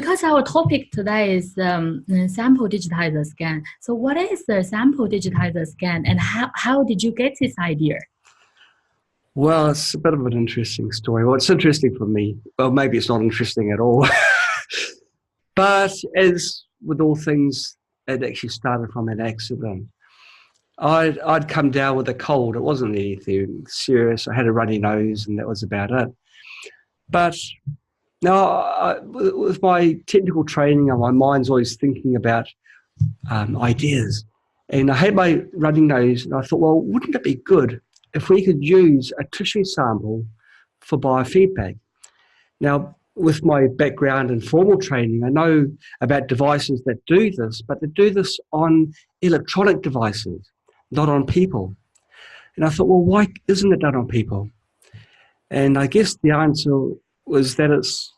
because our topic today is sample digitizer scan. So what is the sample digitizer scan and how did you get this idea? Well, it's a bit of an interesting story. Well, it's interesting for me. Well, maybe it's not interesting at all. But as with all things, it actually started from an accident. I'd come down with a cold. It wasn't anything serious. I had a runny nose and that was about it. But now, with my technical training, my mind's always thinking about ideas. And I had my running nose and I thought, well, wouldn't it be good if we could use a tissue sample for biofeedback? Now, with my background in formal training, I know about devices that do this, but they do this on electronic devices, not on people. And I thought, well, why isn't it done on people? And I guess the answer was that it's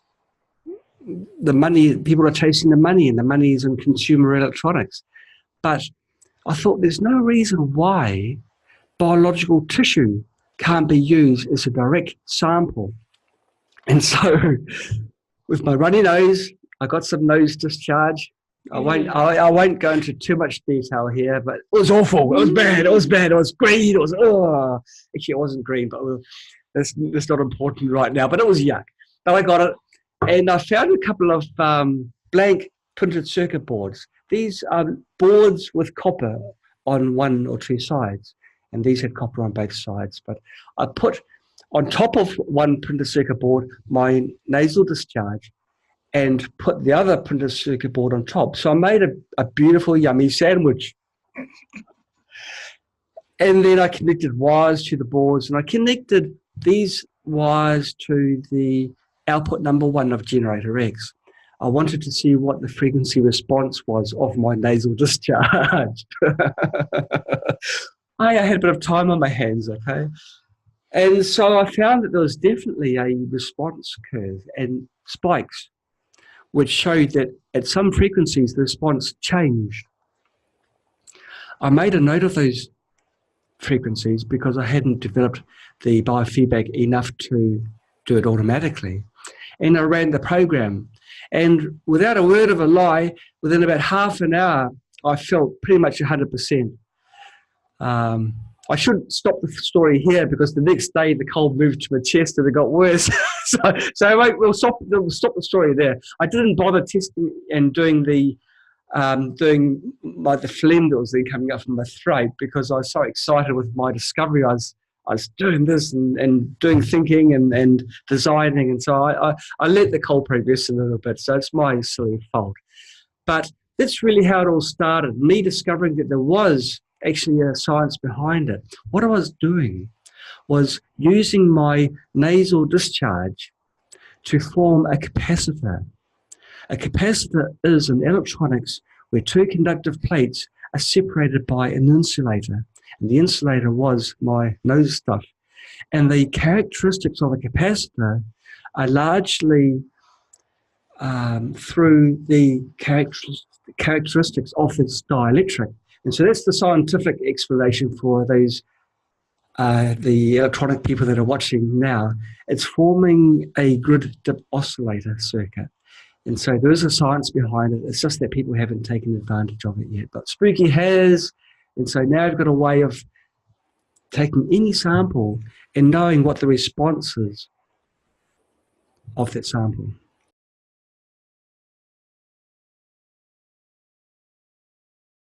the money, people are chasing the money, and the money is in consumer electronics. But I thought there's no reason why biological tissue can't be used as a direct sample. And so with my runny nose, I got some nose discharge. I won't go into too much detail here, but it was awful. It was bad. It was bad. It was green. It was, actually it wasn't green, but that's not important right now, but it was yuck. But I got it. And I found a couple of blank printed circuit boards. These are boards with copper on one or two sides. And these had copper on both sides. But I put on top of one printed circuit board my nasal discharge and put the other printed circuit board on top. So I made a beautiful, yummy sandwich. And then I connected wires to the boards, and I connected these wires to the output number 1 of generator X. I wanted to see what the frequency response was of my nasal discharge. I had a bit of time on my hands, okay? And so I found that there was definitely a response curve and spikes, which showed that at some frequencies, the response changed. I made a note of those frequencies because I hadn't developed the biofeedback enough to do it automatically. And I ran the program. And without a word of a lie, within about half an hour, I felt pretty much 100%. I should stop the story here because the next day the cold moved to my chest and it got worse. We'll stop the story there. I didn't bother testing and doing the phlegm that was then coming up from my throat because I was so excited with my discovery. I was doing this and doing thinking and designing, and so I let the cold progress a little bit. So it's my silly fault. But that's really how it all started. Me discovering that there was actually a science behind it. What I was doing was using my nasal discharge to form a capacitor. A capacitor is in electronics where two conductive plates are separated by an insulator. And the insulator was my nose stuff. And the characteristics of a capacitor are largely through the characteristics of its dielectric. And so that's the scientific explanation for those, the electronic people that are watching now. It's forming a grid dip oscillator circuit. And so there is a science behind it. It's just that people haven't taken advantage of it yet. But Spooky has. And so now I've got a way of taking any sample and knowing what the response is of that sample.